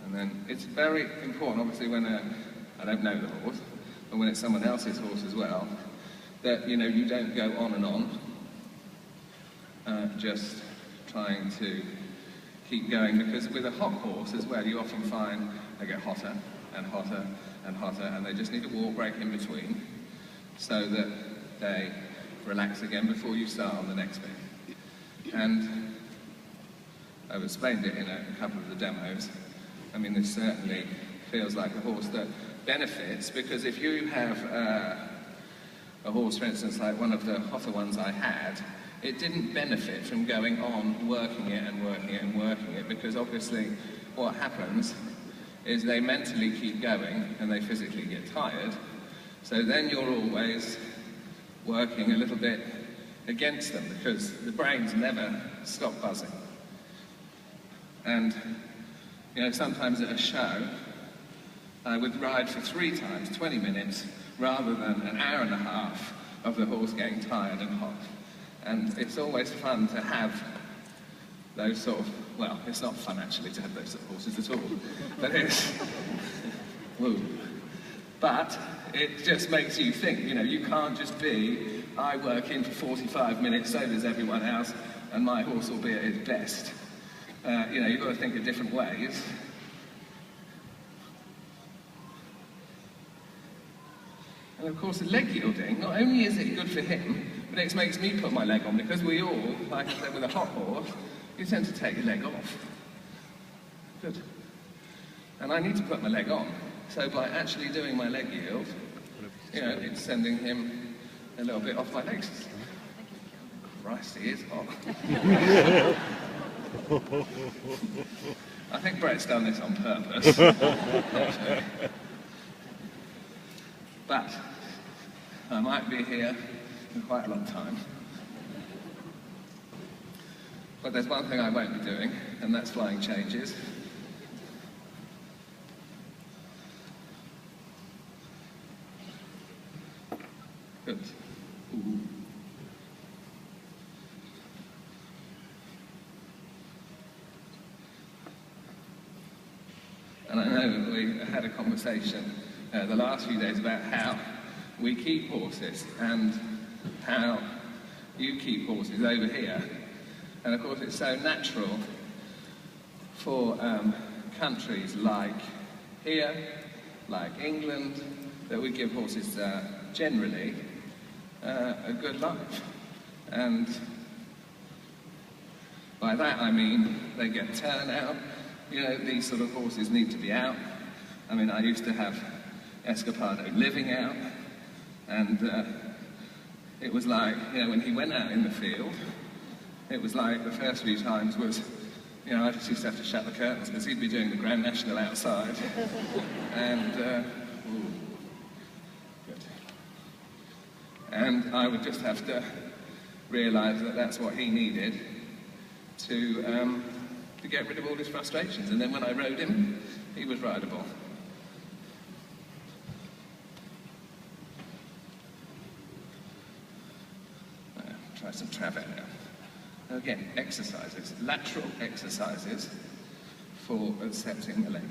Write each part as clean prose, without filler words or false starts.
And then it's very important, obviously, when I don't know the horse, but when it's someone else's horse as well, that you don't go on and on, just trying to keep going, because with a hot horse as well, you often find they get hotter and hotter and hotter, and they just need a walk break in between so that they relax again before you start on the next bit. And I've explained it in a couple of the demos. I mean, this certainly feels like a horse that benefits, because if you have a horse, for instance, like one of the hotter ones I had, it didn't benefit from going on working it and working it and working it, because obviously what happens is they mentally keep going and they physically get tired, so then you're always working a little bit against them, because the brains never stop buzzing. And sometimes at a show I would ride for 3 times 20 minutes rather than an hour and a half of the horse getting tired and hot. And it's always fun to have those sort of, well, it's not fun actually to have those sort of horses at all, but it's, woo. But it just makes you think, you can't just be, I work in for 45 minutes, so does everyone else, and my horse will be at its best. You've got to think of different ways. And of course, the leg yielding, not only is it good for him, but it makes me put my leg on, because we all, like I said, with a hot horse, you tend to take your leg off. Good. And I need to put my leg on. So by actually doing my leg yield, it's sending him a little bit off my legs. Christ, he is hot. I think Brett's done this on purpose. But I might be here for quite a long time. But there's one thing I won't be doing, and that's flying changes. Good. Ooh. And I know we had a conversation the last few days about how we keep horses and how you keep horses over here. And of course it's so natural for countries like here, like England, that we give horses generally a good life. And by that I mean they get turnout. These sort of horses need to be out. I mean, I used to have Escapado living out, and it was like, when he went out in the field, it was like the first few times was, I just used to have to shut the curtains because he'd be doing the Grand National outside. And, good. And I would just have to realise that that's what he needed to get rid of all his frustrations. And then when I rode him, he was rideable. Try some travet now. Again, exercises, lateral exercises for accepting the leg.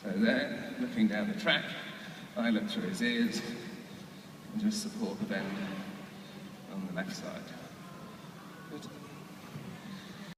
So there, looking down the track, I look through his ears and just support the bend on the left side. Good.